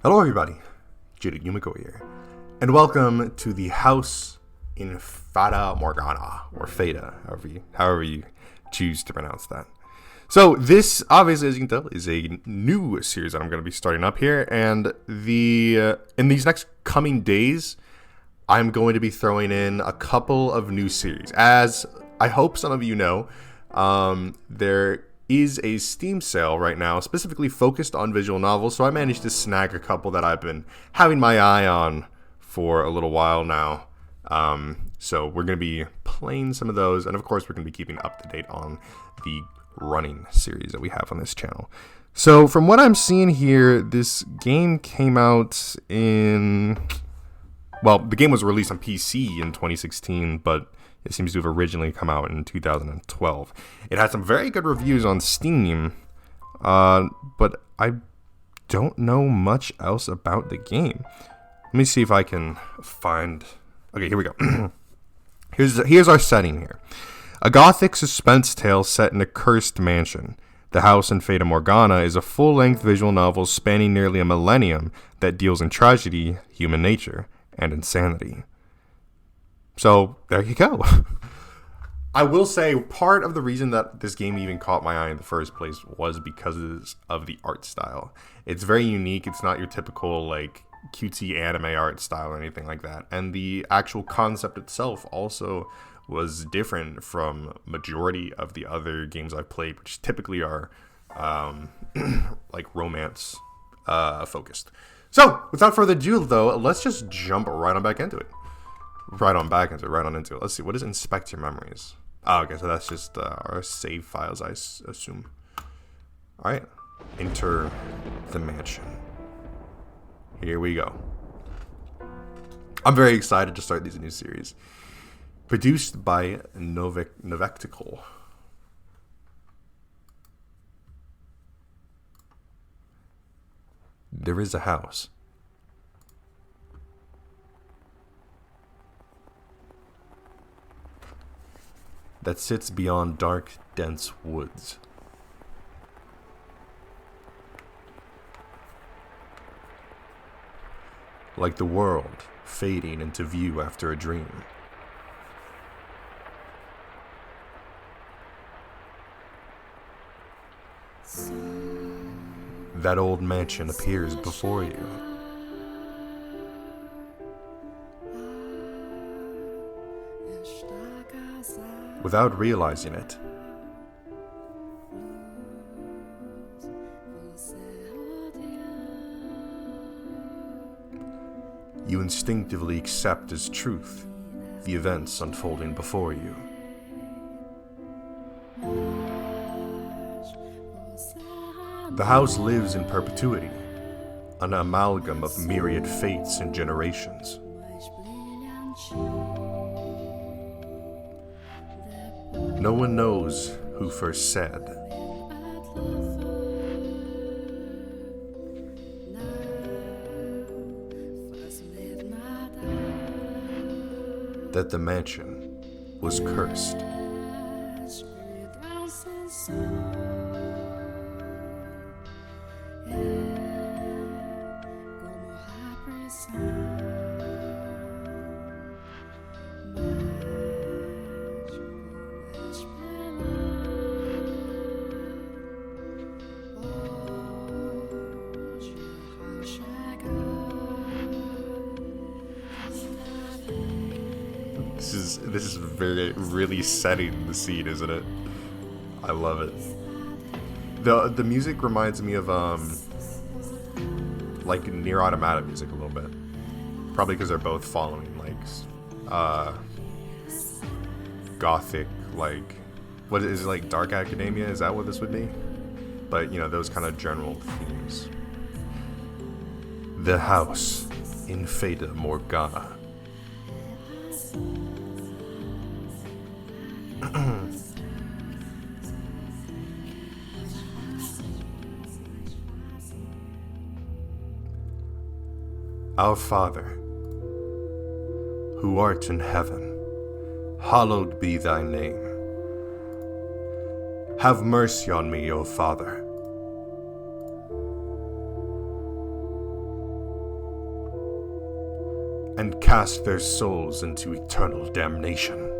Hello everybody, J.Yumeko here, and welcome to the House in Fata Morgana, or Fata, however you choose to pronounce that. So this, obviously, as you can tell, is a new series that I'm going to be starting up here, and in these next coming days, I'm going to be throwing in a couple of new series. As I hope some of you know, there is a Steam sale right now specifically focused on visual novels, so I managed to snag a couple that I've been having my eye on for a little while now. So we're going to be playing some of those, and of course we're going to be keeping up to date on the running series that we have on this channel. So from what I'm seeing here, this game came out the game was released on PC in 2016, but it seems to have originally come out in 2012. It had some very good reviews on Steam, but I don't know much else about the game. Let me see if I can find... Okay, here we go. Here's our setting here. A gothic suspense tale set in a cursed mansion. The House in Fata Morgana is a full-length visual novel spanning nearly a millennium that deals in tragedy, human nature, and insanity. So, there you go. I will say, part of the reason that this game even caught my eye in the first place was because of the art style. It's very unique. It's not your typical, cutesy anime art style or anything like that. And the actual concept itself also was different from majority of the other games I've played, which typically are, romance focused. So, without further ado, though, let's just jump right on into it. Let's see, what is inspect your memories? Oh, okay, so that's just our save files, I assume. Alright, enter the mansion. Here we go. I'm very excited to start these new series. Produced by Novectical. There is a house that sits beyond dark, dense woods. Like the world fading into view after a dream. That old mansion appears before you. Without realizing it, you instinctively accept as truth the events unfolding before you. The house lives in perpetuity, an amalgam of myriad fates and generations. No one knows who first said that the mansion was cursed. This is really setting the scene, isn't it? I love it. The music reminds me of Nier Automata music a little bit. Probably because they're both following gothic, what is it, Dark Academia? Is that what this would be? But those kind of general themes. The House in Fata Morgana. Our Father, who art in heaven, hallowed be thy name. Have mercy on me, O Father. and cast their souls into eternal damnation.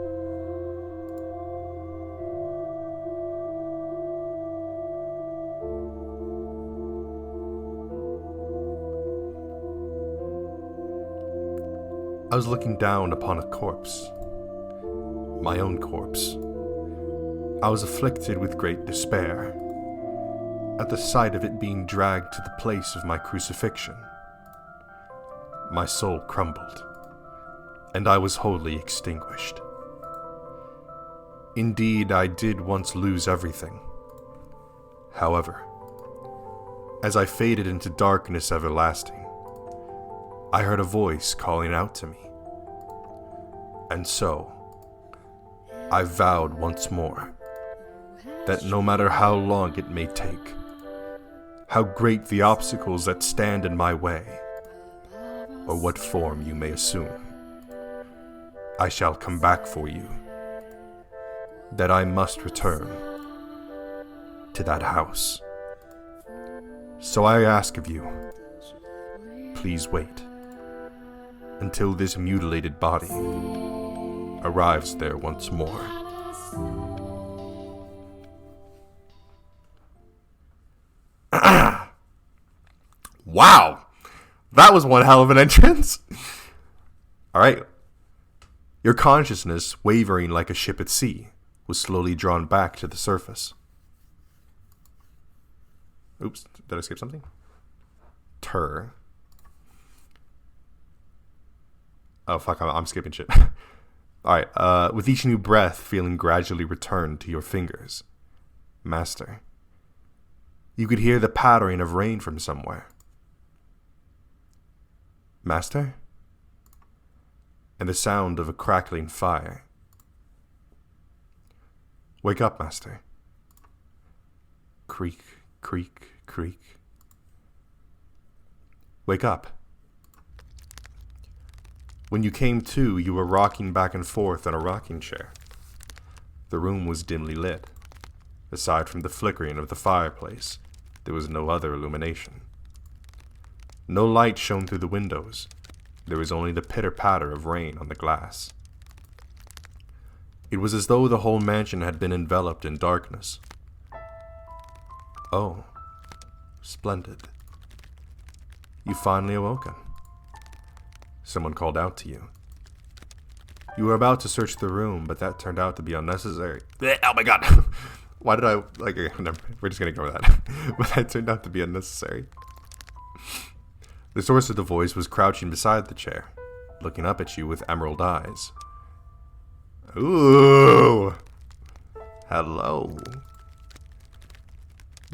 I was looking down upon a corpse. My own corpse. I was afflicted with great despair at the sight of it being dragged to the place of my crucifixion. My soul crumbled, and I was wholly extinguished. Indeed, I did once lose everything. However, as I faded into darkness everlasting, I heard a voice calling out to me. And so, I vowed once more that no matter how long it may take, how great the obstacles that stand in my way, or what form you may assume, I shall come back for you, that I must return to that house. So I ask of you, please wait until this mutilated body arrives there once more. Wow! That was one hell of an entrance! Alright. Your consciousness, wavering like a ship at sea, was slowly drawn back to the surface. Oops, did I skip something? Oh fuck, I'm skipping shit. Alright, with each new breath feeling gradually returned to your fingers, Master, you could hear the pattering of rain from somewhere. Master? And the sound of a crackling fire. Wake up, Master. Creak, creak, creak. Wake up. When you came to, you were rocking back and forth in a rocking chair. The room was dimly lit. Aside from the flickering of the fireplace, there was no other illumination. No light shone through the windows. There was only the pitter-patter of rain on the glass. It was as though the whole mansion had been enveloped in darkness. Oh, splendid. You finally awoken. Someone called out to you. You were about to search the room, but that turned out to be unnecessary. Oh my god! Why did I, we're just gonna ignore that. But that turned out to be unnecessary. The source of the voice was crouching beside the chair, looking up at you with emerald eyes. Ooh! Hello.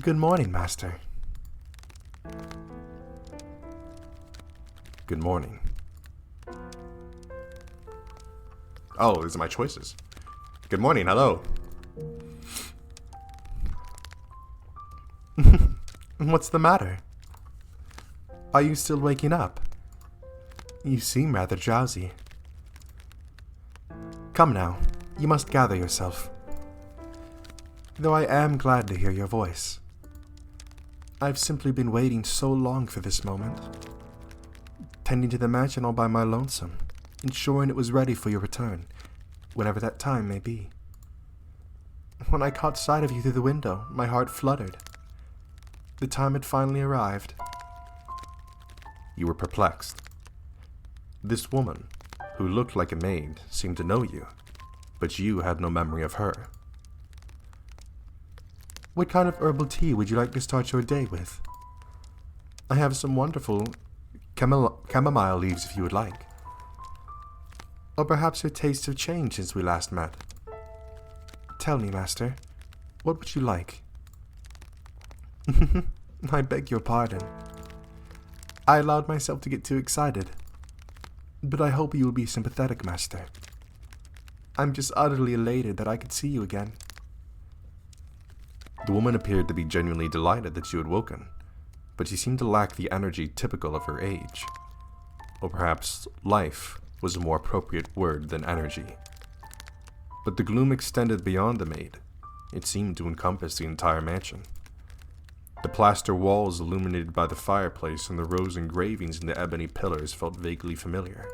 Good morning, Master. Good morning. Oh, these are my choices. Good morning, hello. What's the matter? Are you still waking up? You seem rather drowsy. Come now, you must gather yourself. Though I am glad to hear your voice. I've simply been waiting so long for this moment. Tending to the mansion all by my lonesome, ensuring it was ready for your return, whenever that time may be. When I caught sight of you through the window, my heart fluttered. The time had finally arrived. You were perplexed. This woman, who looked like a maid, seemed to know you, but you had no memory of her. What kind of herbal tea would you like to start your day with? I have some wonderful chamomile leaves if you would like. Or perhaps your tastes have changed since we last met. Tell me, Master, what would you like? I beg your pardon. I allowed myself to get too excited. But I hope you will be sympathetic, Master. I'm just utterly elated that I could see you again. The woman appeared to be genuinely delighted that you had woken, but she seemed to lack the energy typical of her age. Or perhaps life was a more appropriate word than energy. But the gloom extended beyond the maid. It seemed to encompass the entire mansion. The plaster walls illuminated by the fireplace and the rose engravings in the ebony pillars felt vaguely familiar.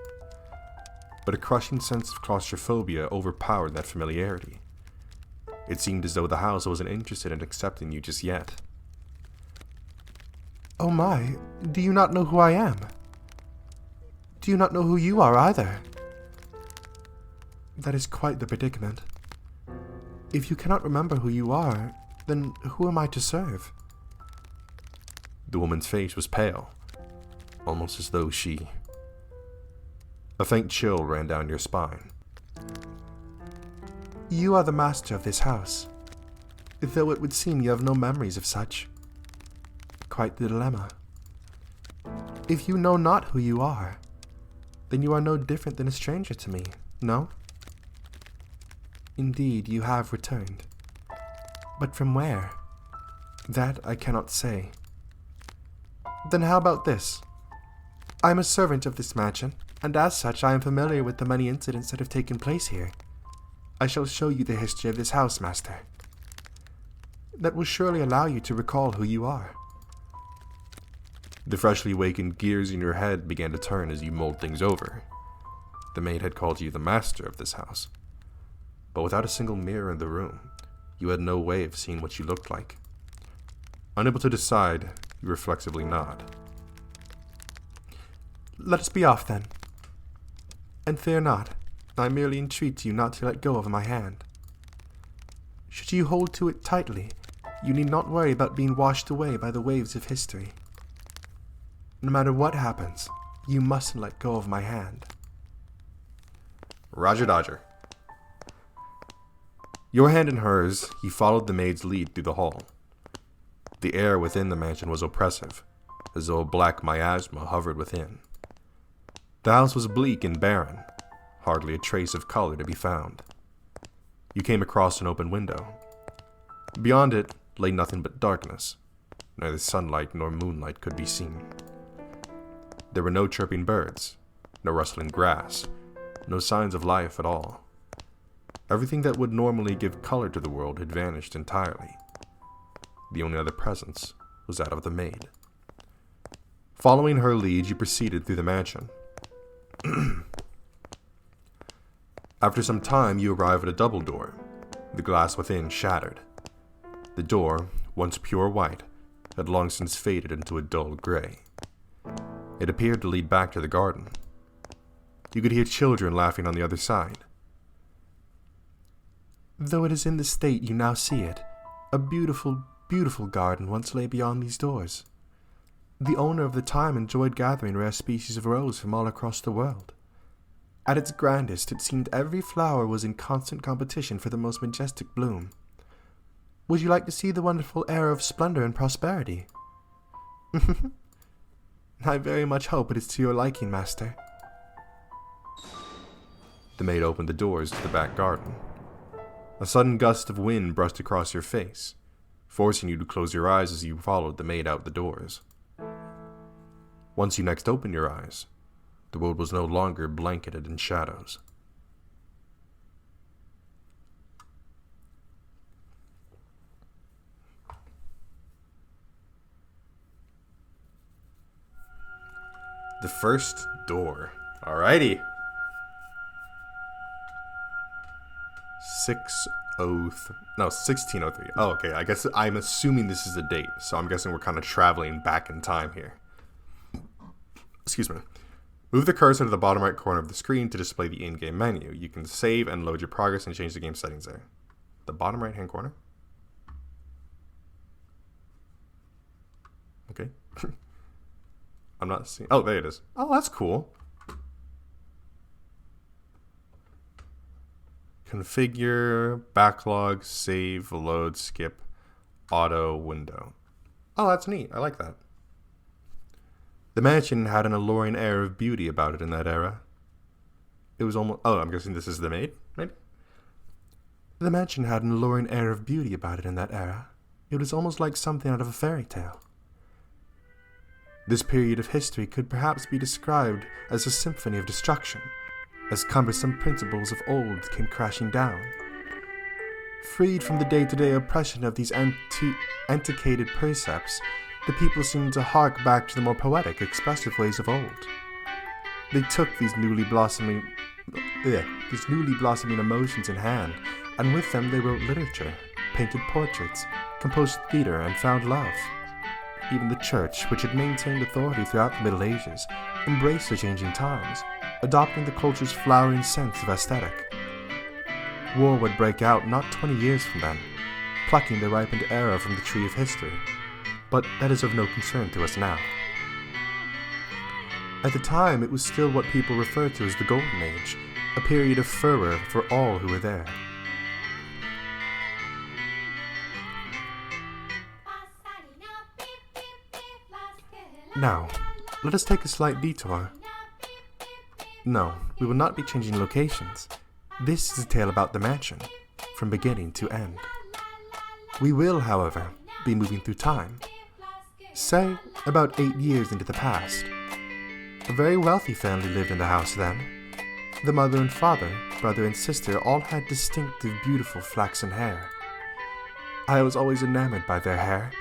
but a crushing sense of claustrophobia overpowered that familiarity. It seemed as though the house wasn't interested in accepting you just yet. Oh my, do you not know who I am? Do you not know who you are either? That is quite the predicament. If you cannot remember who you are, then who am I to serve? The woman's face was pale, almost as though she... A faint chill ran down your spine. You are the master of this house, though it would seem you have no memories of such. Quite the dilemma. If you know not who you are, then you are no different than a stranger to me, no? Indeed, you have returned. But from where? That I cannot say. Then how about this? I am a servant of this mansion, and as such I am familiar with the many incidents that have taken place here. I shall show you the history of this house, master. That will surely allow you to recall who you are. The freshly awakened gears in your head began to turn as you mulled things over. The maid had called you the master of this house. But without a single mirror in the room, you had no way of seeing what you looked like. Unable to decide, you reflexively nod. Let us be off, then. And fear not, I merely entreat you not to let go of my hand. Should you hold to it tightly, you need not worry about being washed away by the waves of history. No matter what happens, you mustn't let go of my hand. Roger Dodger. Your hand in hers, you followed the maid's lead through the hall. The air within the mansion was oppressive, as though a black miasma hovered within. The house was bleak and barren, hardly a trace of color to be found. You came across an open window. Beyond it lay nothing but darkness. Neither sunlight nor moonlight could be seen. There were no chirping birds, no rustling grass, no signs of life at all. Everything that would normally give color to the world had vanished entirely. The only other presence was that of the maid. Following her lead, you proceeded through the mansion. After some time, you arrive at a double door, the glass within shattered. The door, once pure white, had long since faded into a dull gray. It appeared to lead back to the garden. You could hear children laughing on the other side. Though it is in the state you now see it, a beautiful, beautiful garden once lay beyond these doors. The owner of the time enjoyed gathering rare species of rose from all across the world. At its grandest, it seemed every flower was in constant competition for the most majestic bloom. Would you like to see the wonderful era of splendor and prosperity? I very much hope it is to your liking, master. The maid opened the doors to the back garden. A sudden gust of wind brushed across your face, forcing you to close your eyes as you followed the maid out the doors. Once you next opened your eyes, the world was no longer blanketed in shadows. The first door. Alrighty. 1603. Oh, okay. I guess I'm assuming this is the date, so I'm guessing we're kind of traveling back in time here. Excuse me. Move the cursor to the bottom right corner of the screen to display the in-game menu. You can save and load your progress and change the game settings there. The bottom right-hand corner. Okay. I'm not seeing... Oh, there it is. Oh, that's cool. Configure, backlog, save, load, skip, auto, window. Oh, that's neat. I like that. The mansion had an alluring air of beauty about it in that era. It was almost... Oh, I'm guessing this is the maid, maybe? The mansion had an alluring air of beauty about it in that era. It was almost like something out of a fairy tale. This period of history could perhaps be described as a symphony of destruction, as cumbersome principles of old came crashing down. Freed from the day-to-day oppression of these antiquated precepts, the people seemed to hark back to the more poetic, expressive ways of old. They took these newly blossoming these newly blossoming emotions in hand, and with them they wrote literature, painted portraits, composed theatre, and found love. Even the church, which had maintained authority throughout the Middle Ages, embraced the changing times, adopting the culture's flowering sense of aesthetic. War would break out not 20 years from then, plucking the ripened era from the tree of history, but that is of no concern to us now. At the time, it was still what people referred to as the Golden Age, a period of furor for all who were there. Now, let us take a slight detour. No, we will not be changing locations. This is a tale about the mansion, from beginning to end. We will, however, be moving through time. Say, about 8 years into the past. A very wealthy family lived in the house then. The mother and father, brother and sister all had distinctive, beautiful flaxen hair. I was always enamored by their hair.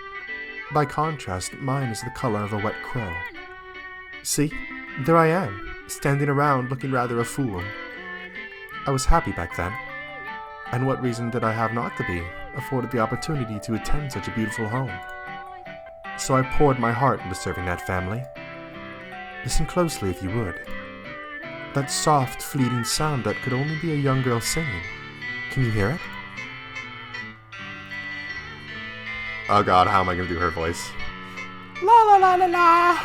By contrast, mine is the color of a wet crow. See, there I am, standing around looking rather a fool. I was happy back then. And what reason did I have not to be, afforded the opportunity to attend such a beautiful home? So I poured my heart into serving that family. Listen closely if you would. That soft, fleeting sound that could only be a young girl singing. Can you hear it? Oh god, how am I going to do her voice? La la la la la!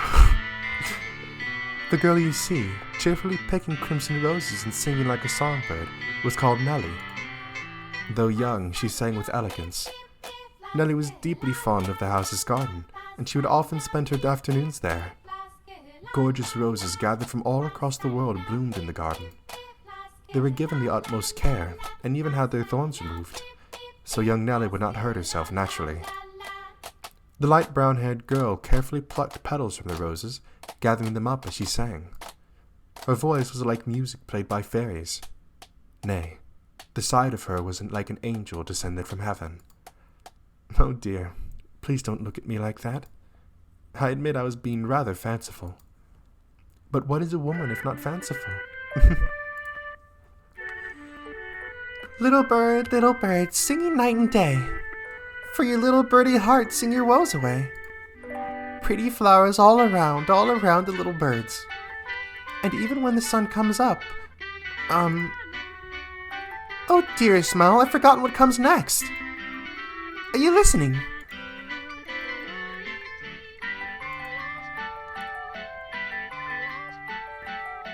The girl you see, cheerfully picking crimson roses and singing like a songbird, was called Nellie. Though young, she sang with elegance. Nellie was deeply fond of the house's garden, and she would often spend her afternoons there. Gorgeous roses gathered from all across the world bloomed in the garden. They were given the utmost care, and even had their thorns removed, so young Nellie would not hurt herself naturally. The light brown-haired girl carefully plucked petals from the roses, gathering them up as she sang. Her voice was like music played by fairies. Nay, the sight of her was like an angel descended from heaven. Oh dear, please don't look at me like that. I admit I was being rather fanciful. But what is a woman if not fanciful? Little bird, singing night and day. For your little birdie heart, sing your woes away. Pretty flowers all around the little birds. And even when the sun comes up, oh dearest Mel, I've forgotten what comes next. Are you listening?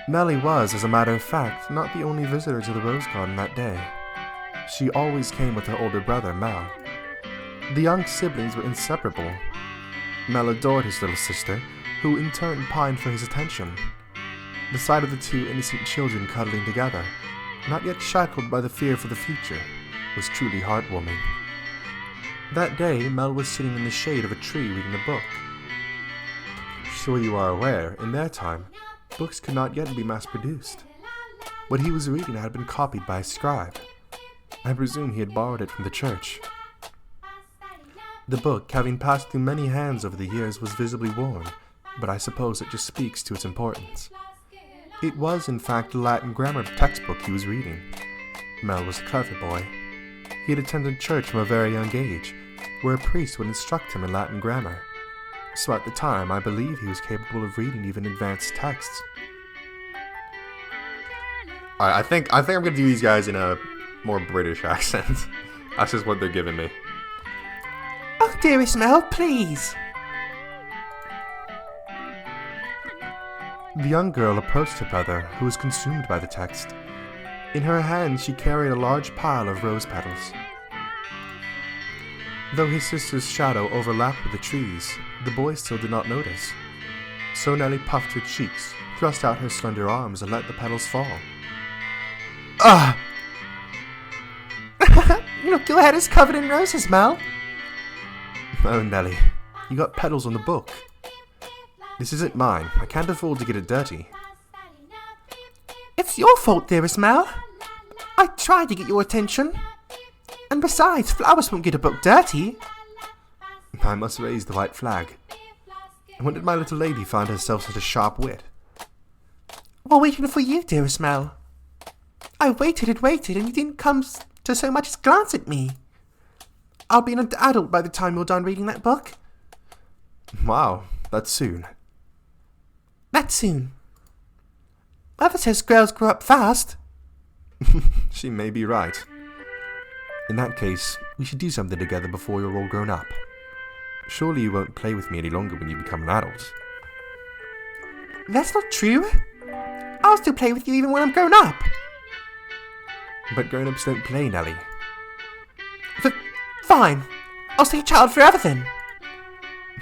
Nellie was, as a matter of fact, not the only visitor to the rose garden that day. She always came with her older brother, Mel. The young siblings were inseparable. Mel adored his little sister, who in turn pined for his attention. The sight of the two innocent children cuddling together, not yet shackled by the fear for the future, was truly heartwarming. That day, Mel was sitting in the shade of a tree reading a book. Sure you are aware, in their time, books could not yet be mass-produced. What he was reading had been copied by a scribe. I presume he had borrowed it from the church. The book, having passed through many hands over the years, was visibly worn, but I suppose it just speaks to its importance. It was, in fact, a Latin grammar textbook he was reading. Mel was a clever boy. He had attended church from a very young age, where a priest would instruct him in Latin grammar. So at the time, I believe he was capable of reading even advanced texts. Alright, I think I'm going to do these guys in a more British accent. That's just what they're giving me. Oh, dearest Mel, please. The young girl approached her brother, who was consumed by the text. In her hand, she carried a large pile of rose petals. Though his sister's shadow overlapped with the trees, the boy still did not notice. So Nellie puffed her cheeks, thrust out her slender arms, and let the petals fall. Ah! Look, your head is covered in roses, Mel. Oh, Nellie, you got petals on the book. This isn't mine. I can't afford to get it dirty. It's your fault, dearest Mel. I tried to get your attention. And besides, flowers won't get a book dirty. I must raise the white flag. When did my little lady find herself such a sharp wit? We're waiting for you, dearest Mel. I waited and waited, and you didn't come to so much as glance at me. I'll be an adult by the time you're done reading that book. Wow, that's soon. That's soon. Mother says girls grow up fast. She may be right. In that case, we should do something together before you're all grown up. Surely you won't play with me any longer when you become an adult. That's not true. I'll still play with you even when I'm grown up. But grown-ups don't play, Nelly. Fine. I'll stay a child forever then.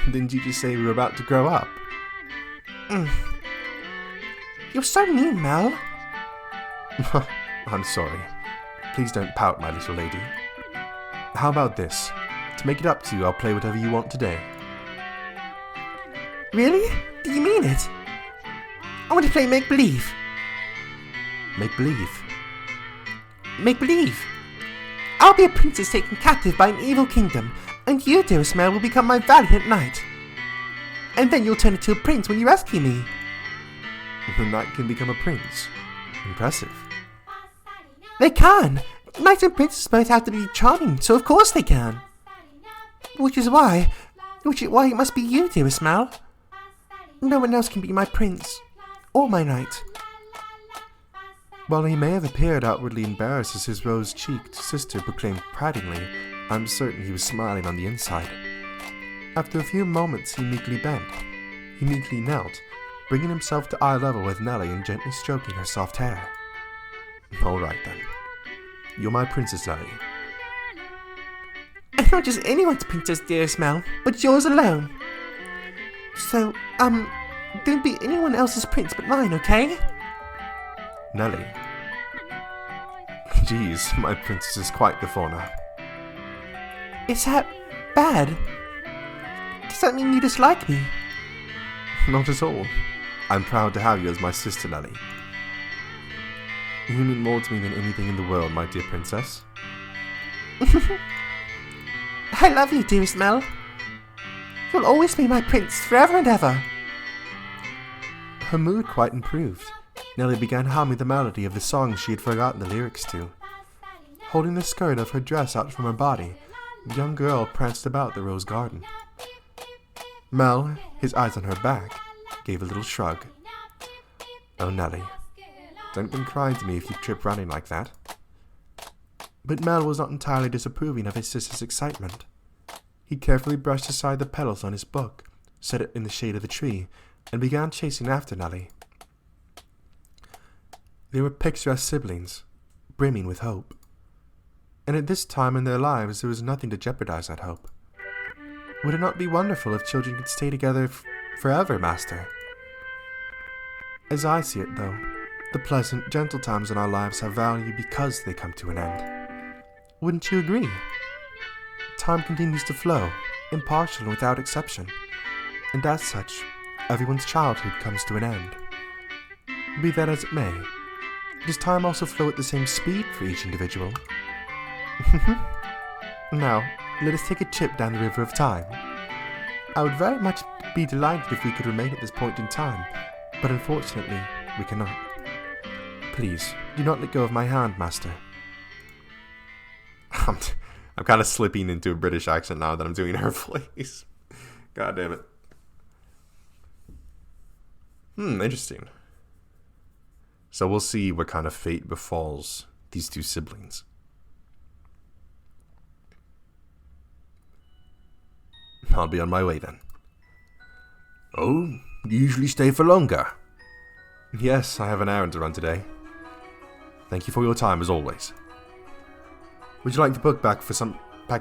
Didn't you just say we were about to grow up? You're so mean, Mel. I'm sorry. Please don't pout, my little lady. How about this? To make it up to you, I'll play whatever you want today. Really? Do you mean it? I want to play make-believe. Make-believe? Make-believe. I'll be a princess taken captive by an evil kingdom, and you, dearest Mel, will become my valiant knight. And then you'll turn into a prince when you rescue me. The knight can become a prince. Impressive. They can. Knights and princes both have to be charming, so of course they can. Which is why it must be you, dearest Mel. No one else can be my prince, or my knight. While he may have appeared outwardly embarrassed as his rose-cheeked sister proclaimed prattingly, I'm certain he was smiling on the inside. After a few moments, he meekly bent. He meekly knelt, bringing himself to eye level with Nelly and gently stroking her soft hair. All right, then. You're my princess, Nelly. And not just anyone's princess, dearest Mel, but yours alone. So, don't be anyone else's prince but mine, okay? Nelly. Geez, my princess is quite the fauna. Is that bad? Does that mean you dislike me? Not at all. I'm proud to have you as my sister, Nelly. You mean more to me than anything in the world, my dear princess. I love you, dearest Mel. You'll always be my prince, forever and ever. Her mood quite improved. Nelly began humming the melody of the song she had forgotten the lyrics to. Holding the skirt of her dress out from her body, the young girl pranced about the rose garden. Mel, his eyes on her back, gave a little shrug. Oh, Nelly, don't come crying to me if you trip running like that. But Mel was not entirely disapproving of his sister's excitement. He carefully brushed aside the petals on his book, set it in the shade of the tree, and began chasing after Nelly. They were picturesque siblings, brimming with hope. And at this time in their lives there was nothing to jeopardize that hope. Would it not be wonderful if children could stay together forever, Master? As I see it, though, the pleasant, gentle times in our lives have value because they come to an end. Wouldn't you agree? Time continues to flow, impartial and without exception, and as such, everyone's childhood comes to an end. Be that as it may, does time also flow at the same speed for each individual? Now, let us take a trip down the river of time. I would very much be delighted if we could remain at this point in time, but unfortunately, we cannot. Please, do not let go of my hand, Master. I'm kind of slipping into a British accent now that I'm doing her voice. God damn it. Interesting. So we'll see what kind of fate befalls these two siblings. I'll be on my way then. Oh, you usually stay for longer? Yes, I have an errand to run today. Thank you for your time as always. Would you like to book back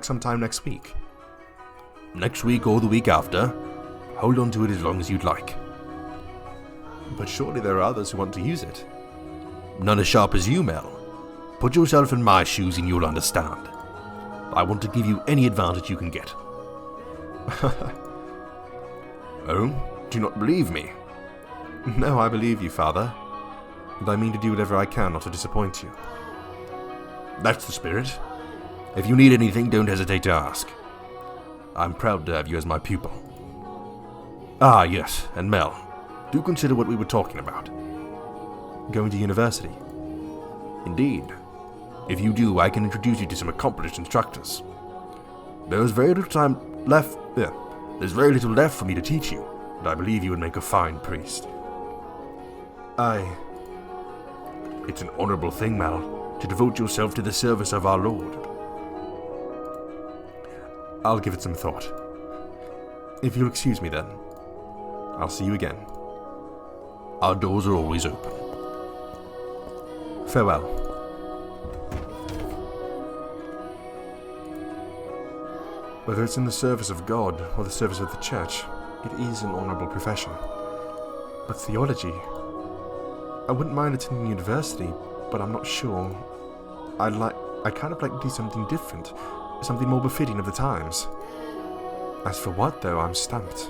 sometime next week? Next week or the week after. Hold on to it as long as you'd like. But surely there are others who want to use it. None as sharp as you, Mel. Put yourself in my shoes and you'll understand. I want to give you any advantage you can get. Oh, do you not believe me? No, I believe you, Father. And I mean to do whatever I can not to disappoint you. That's the spirit. If you need anything, don't hesitate to ask. I'm proud to have you as my pupil. Ah, yes, and Mel, do consider what we were talking about. Going to university? Indeed. If you do, I can introduce you to some accomplished instructors. There's very little left for me to teach you, but I believe you would make a fine priest. Aye. It's an honorable thing, Mal, to devote yourself to the service of our Lord. I'll give it some thought. If you'll excuse me then, I'll see you again. Our doors are always open. Farewell. Whether it's in the service of God or the service of the church, it is an honorable profession. But theology, I wouldn't mind attending university, but I'm not sure. I'd kind of like to do something different, something more befitting of the times. As for what, though, I'm stumped.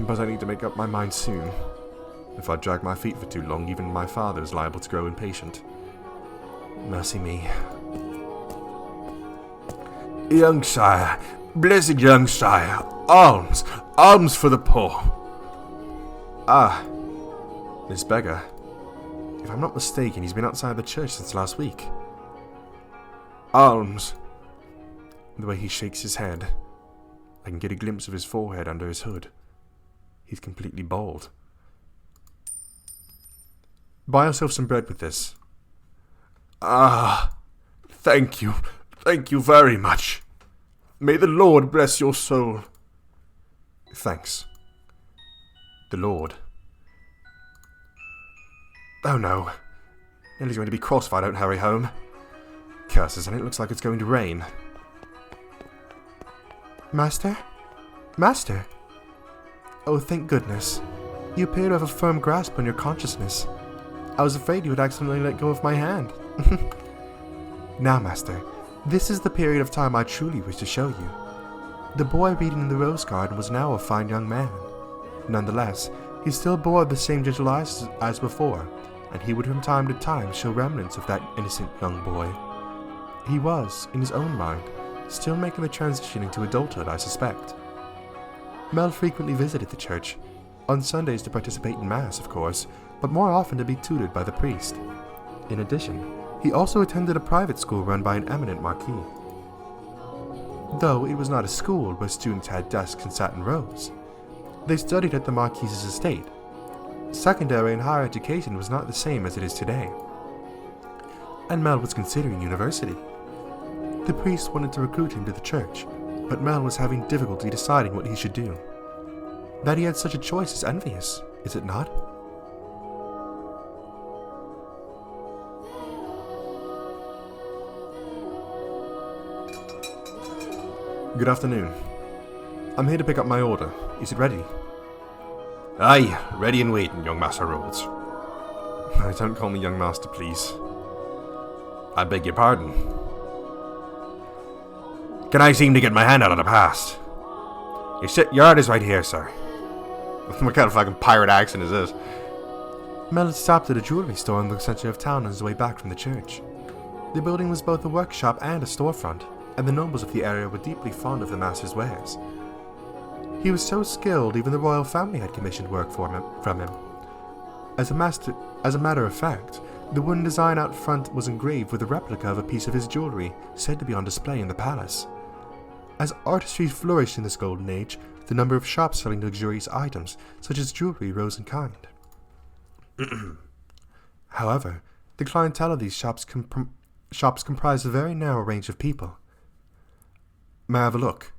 But I need to make up my mind soon. If I drag my feet for too long, even my father is liable to grow impatient. Mercy me. Young sire, blessed young sire, alms, alms for the poor. Ah, this beggar. If I'm not mistaken, he's been outside the church since last week. Alms. The way he shakes his head, I can get a glimpse of his forehead under his hood. He's completely bald. Buy yourself some bread with this. Ah, thank you very much. May the Lord bless your soul. Thanks. The Lord. Oh no. Nellie's going to be cross if I don't hurry home. Curses, and it looks like it's going to rain. Master? Master? Oh, thank goodness. You appear to have a firm grasp on your consciousness. I was afraid you would accidentally let go of my hand. Now, Master, this is the period of time I truly wish to show you. The boy reading in the rose garden was now a fine young man. Nonetheless, he still bore the same gentle eyes as before, and he would from time to time show remnants of that innocent young boy. He was, in his own mind, still making the transition into adulthood, I suspect. Mel frequently visited the church, on Sundays to participate in Mass, of course, but more often to be tutored by the priest. In addition, he also attended a private school run by an eminent marquis. Though it was not a school where students had desks and sat in rows, they studied at the marquis's estate. Secondary and higher education was not the same as it is today, and Mel was considering university. The priest wanted to recruit him to the church, but Mel was having difficulty deciding what he should do. That he had such a choice is envious, is it not? Good afternoon. I'm here to pick up my order. Is it ready? Aye, ready and waiting, young Master Rhodes. Don't call me young master, please. I beg your pardon. Can I seem to get my hand out of the past? Your order's right here, sir. What kind of fucking pirate accent is this? Mel had stopped at a jewelry store in the center of town on his way back from the church. The building was both a workshop and a storefront, and the nobles of the area were deeply fond of the master's wares. He was so skilled, even the royal family had commissioned work from him. As a matter of fact, the wooden design out front was engraved with a replica of a piece of his jewelry, said to be on display in the palace. As artistry flourished in this golden age, the number of shops selling luxurious items, such as jewelry, rose in kind. However, the clientele of these shops comprised a very narrow range of people. May I have a look?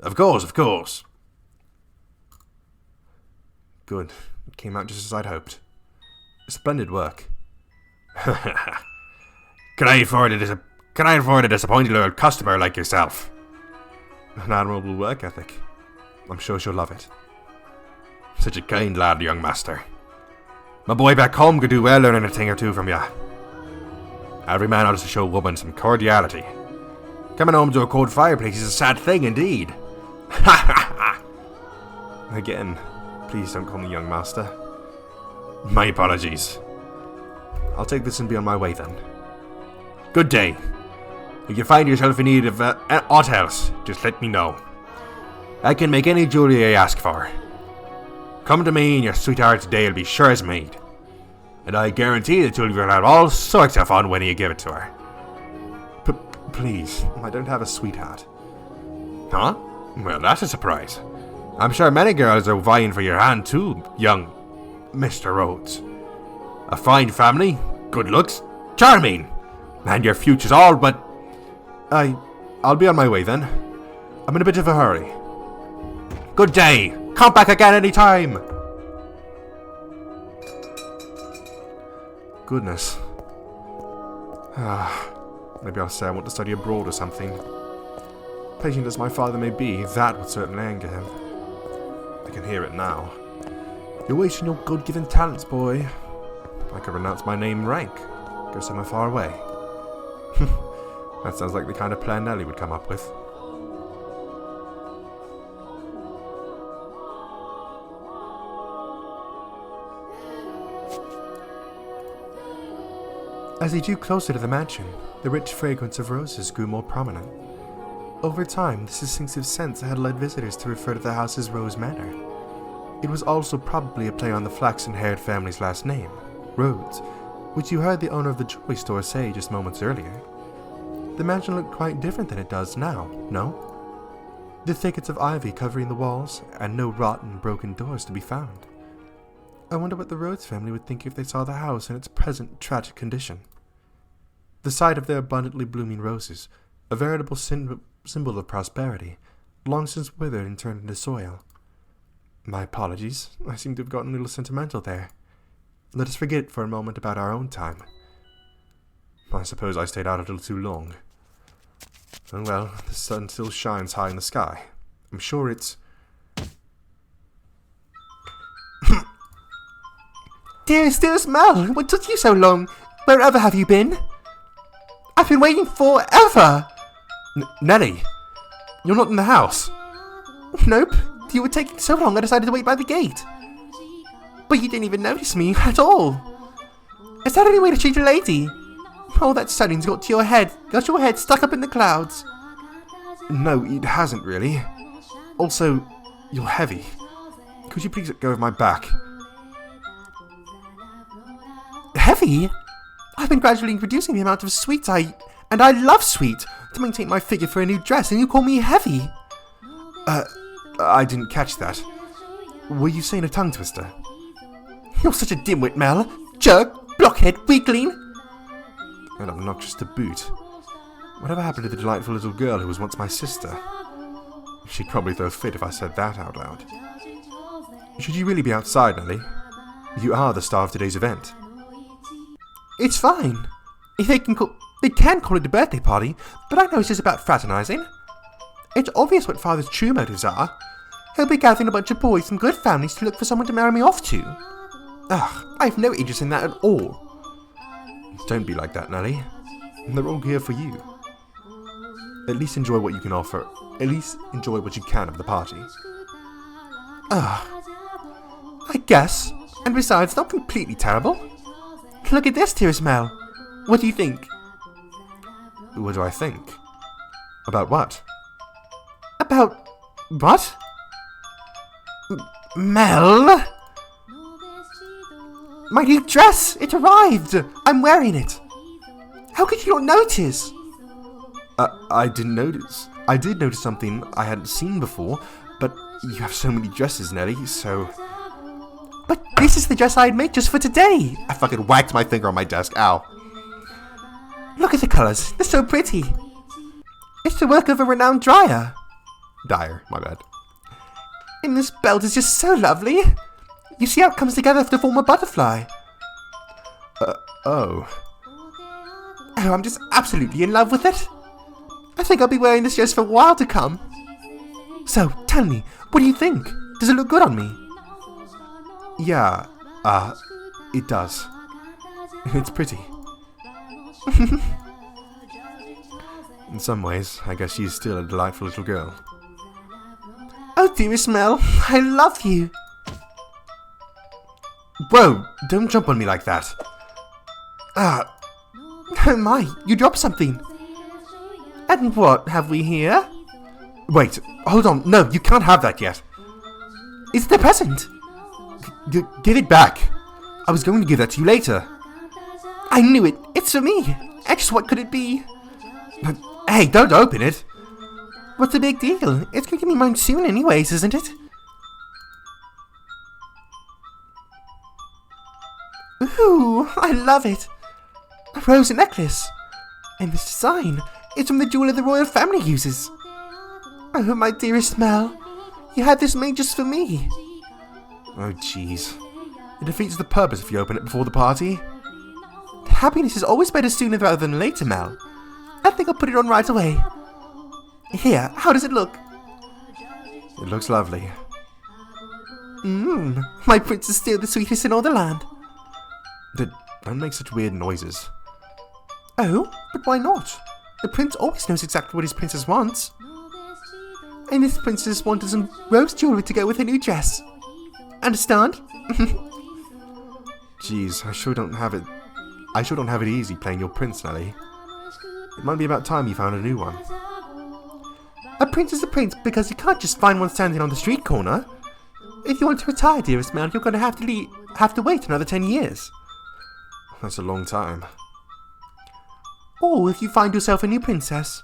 Of course. Good. It came out just as I'd hoped. Splendid work. Can I afford a disappointed little customer like yourself? An admirable work ethic. I'm sure she'll love it. Such a kind lad, young master. My boy back home could do well learning a thing or two from you. Every man ought to show a woman some cordiality. Coming home to a cold fireplace is a sad thing indeed. Again, please don't call me young master. My apologies. I'll take this and be on my way then. Good day. If you find yourself in need of aught else, just let me know. I can make any jewelry I ask for. Come to me and your sweetheart's day will be sure as made. and I guarantee that you'll have all sorts of fun when you give it to her. Please, I don't have a sweetheart. Huh? Well, that's a surprise. I'm sure many girls are vying for your hand too, young Mr. Rhodes. A fine family, good looks, charming, and your future's all but... I'll be on my way then. I'm in a bit of a hurry. Good day. Come back again any time. Goodness. Maybe I'll say I want to study abroad or something. Patient as my father may be, that would certainly anger him. I can hear it now. You're wasting your God-given talents, boy. I could renounce my name and rank. Go somewhere far away. That sounds like the kind of plan Nellie would come up with. As he drew closer to the mansion, the rich fragrance of roses grew more prominent. Over time, this distinctive scent had led visitors to refer to the house as Rose Manor. It was also probably a play on the flaxen-haired family's last name, Rhodes, which you heard the owner of the jewelry store say just moments earlier. The mansion looked quite different than it does now, no? The thickets of ivy covering the walls, and no rotten, broken doors to be found. I wonder what the Rhodes family would think if they saw the house in its present tragic condition. The sight of their abundantly blooming roses, a veritable symbol of prosperity, long since withered and turned into soil. My apologies, I seem to have gotten a little sentimental there. Let us forget for a moment about our own time. I suppose I stayed out a little too long. Oh well, the sun still shines high in the sky. I'm sure it's... Dearest Mel, what took you so long? Wherever have you been? I've been waiting forever! Nellie! You're not in the house! Nope, you were taking so long I decided to wait by the gate. But you didn't even notice me at all. Is that any way to treat a lady? Oh, that stunning's got your head stuck up in the clouds. No, it hasn't really. Also, you're heavy. Could you please let go of my back? Heavy? I've been gradually reducing the amount of sweets and I love sweet, to maintain my figure for a new dress, and you call me heavy? I didn't catch that. Were you saying a tongue twister? You're such a dimwit, Mel. Jerk, blockhead, weakling. And obnoxious to boot. Whatever happened to the delightful little girl who was once my sister? She'd probably throw a fit if I said that out loud. Should you really be outside, Nellie? You are the star of today's event. It's fine. They can call it a birthday party, but I know it's just about fraternizing. It's obvious what Father's true motives are. He'll be gathering a bunch of boys from good families to look for someone to marry me off to. Ugh, I have no interest in that at all. Don't be like that, Nellie. They're all here for you. At least enjoy what you can offer. At least enjoy what you can of the party. I guess. And besides, not completely terrible. Look at this, dearest Mel. What do you think? What do I think? About what? About what? Mel? My new dress! It arrived! I'm wearing it! How could you not notice? I didn't notice. I did notice something I hadn't seen before, but you have so many dresses, Nellie, so... But this is the dress I'd made just for today! I fucking whacked my finger on my desk, ow. Look at the colours, they're so pretty! It's the work of a renowned dyer. Dyer, my bad. And this belt is just so lovely! You see how it comes together to form a butterfly? Oh, I'm just absolutely in love with it. I think I'll be wearing this dress for a while to come. So, tell me, what do you think? Does it look good on me? Yeah, it does. It's pretty. In some ways, I guess she's still a delightful little girl. Oh, dearest Mel, I love you. Whoa, don't jump on me like that. Oh my, you dropped something. And what have we here? Wait, hold on. No, you can't have that yet. It's the present. Give it back. I was going to give that to you later. I knew it. It's for me. And just what could it be? Hey, don't open it. What's the big deal? It's going to be mine soon anyways, isn't it? Ooh, I love it. A rose necklace. And this design is from the jeweler the royal family uses. Oh, my dearest Mel. You had this made just for me. Oh, jeez. It defeats the purpose if you open it before the party. Happiness is always better sooner rather than later, Mel. I think I'll put it on right away. Here, how does it look? It looks lovely. My prince is still the sweetest in all the land. Don't make such weird noises. Oh, but why not? The prince always knows exactly what his princess wants. And this princess wanted some rose jewelry to go with her new dress. Understand? Jeez, I sure don't have it easy playing your prince, Nelly. It might be about time you found a new one. A prince is a prince because you can't just find one standing on the street corner. If you want to retire, dearest Mel, you're going to have to wait another 10 years. That's a long time. Or if you find yourself a new princess.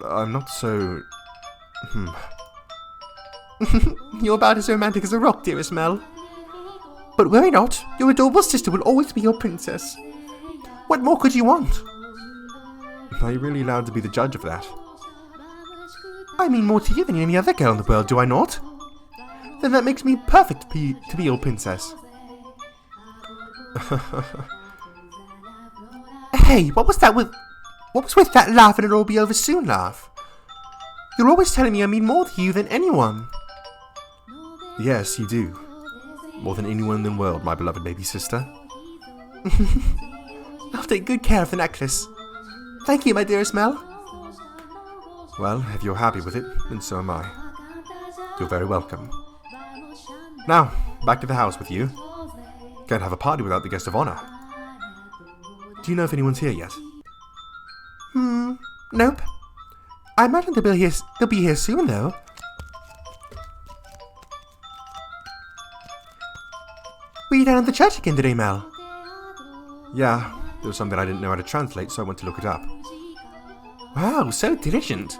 I'm not so... You're about as romantic as a rock, dearest Mel. But worry not, your adorable sister will always be your princess. What more could you want? Are you really allowed to be the judge of that? I mean more to you than any other girl in the world, do I not? Then that makes me perfect to be your princess. Hey, what was with that laugh and it'll all be over soon laugh? You're always telling me I mean more to you than anyone. Yes, you do. More than anyone in the world, my beloved baby sister. I'll take good care of the necklace. Thank you, my dearest Mel. Well, if you're happy with it, then so am I. You're very welcome. Now, back to the house with you. Can't have a party without the guest of honor. Do you know if anyone's here yet? Nope. I imagine they'll be here soon, though. Were you down at the church again today, Mel? Yeah, there was something I didn't know how to translate, so I went to look it up. Wow, so diligent.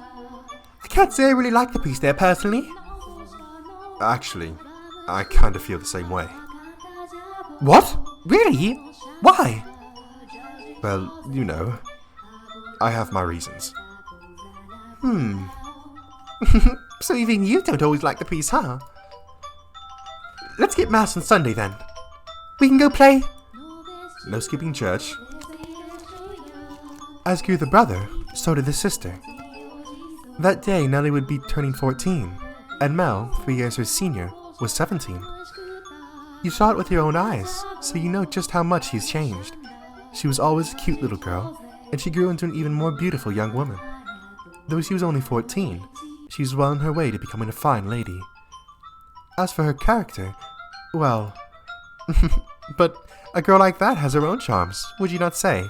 I can't say I really like the piece there, personally. Actually, I kind of feel the same way. What? Really? Why? Well, you know, I have my reasons. So even you don't always like the piece, huh? Let's get mass on Sunday then. We can go play. No skipping church. As grew the brother, so did the sister. That day, Nellie would be turning 14, and Mel, 3 years her senior, was 17. You saw it with your own eyes, so you know just how much she's changed. She was always a cute little girl, and she grew into an even more beautiful young woman. Though she was only 14, she was well on her way to becoming a fine lady. As for her character, well... but a girl like that has her own charms, would you not say?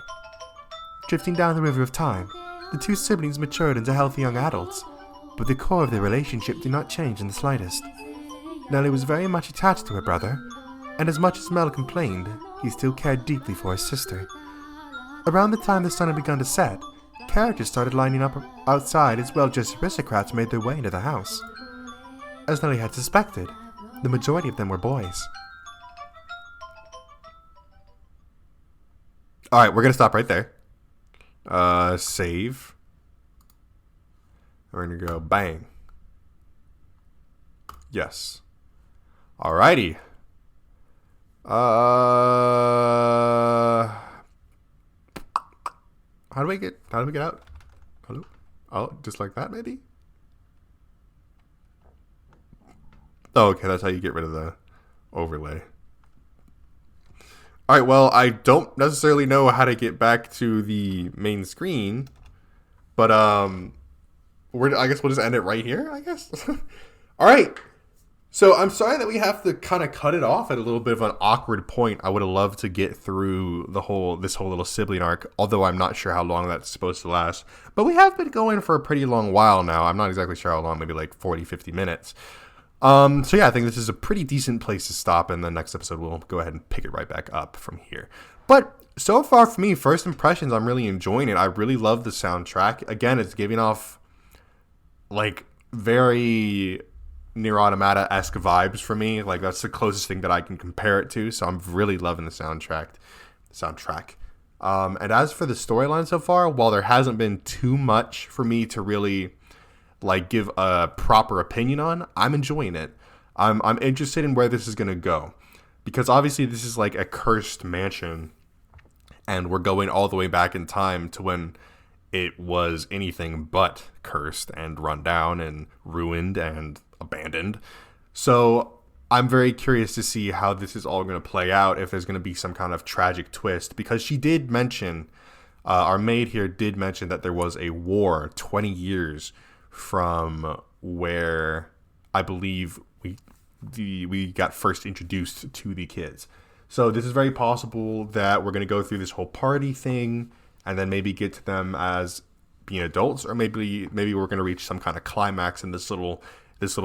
Drifting down the river of time, the two siblings matured into healthy young adults, but the core of their relationship did not change in the slightest. Nellie was very much attached to her brother, and as much as Mel complained, he still cared deeply for his sister. Around the time the sun had begun to set, carriages started lining up outside as well-dressed aristocrats made their way into the house. As Nellie had suspected, the majority of them were boys. Alright, we're going to stop right there. Save. We're going to go bang. Yes. Alrighty. How do we get out? Hello? Oh, just like that maybe? Oh, okay, that's how you get rid of the overlay. Alright, well, I don't necessarily know how to get back to the main screen, but I guess we'll just end it right here, I guess. Alright. So I'm sorry that we have to kind of cut it off at a little bit of an awkward point. I would have loved to get through this whole little sibling arc, although I'm not sure how long that's supposed to last. But we have been going for a pretty long while now. I'm not exactly sure how long, maybe like 40, 50 minutes. So yeah, I think this is a pretty decent place to stop, and the next episode we'll go ahead and pick it right back up from here. But so far for me, first impressions, I'm really enjoying it. I really love the soundtrack. Again, it's giving off like very Nier Automata-esque vibes for me. Like that's the closest thing that I can compare it to. So I'm really loving the soundtrack. And as for the storyline so far, while there hasn't been too much for me to really like give a proper opinion on, I'm enjoying it. I'm interested in where this is gonna go, because obviously this is like a cursed mansion, and we're going all the way back in time to when it was anything but cursed and run down and ruined and abandoned. So I'm very curious to see how this is all going to play out, if there's going to be some kind of tragic twist, because she did mention, our maid here did mention that there was a war 20 years from where I believe we got first introduced to the kids. So this is very possible that we're going to go through this whole party thing and then maybe get to them as being adults, or maybe we're going to reach some kind of climax in this little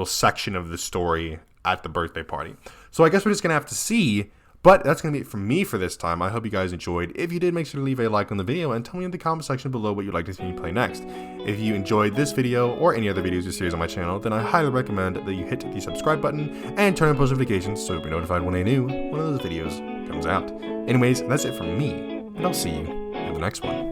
section of the story at the birthday party. So I guess we're just going to have to see, but that's going to be it from me for this time. I hope you guys enjoyed. If you did, make sure to leave a like on the video and tell me in the comment section below what you'd like to see me play next. If you enjoyed this video or any other videos or series on my channel, then I highly recommend that you hit the subscribe button and turn on post notifications so you'll be notified when one of those videos comes out. Anyways, that's it from me, and I'll see you in the next one.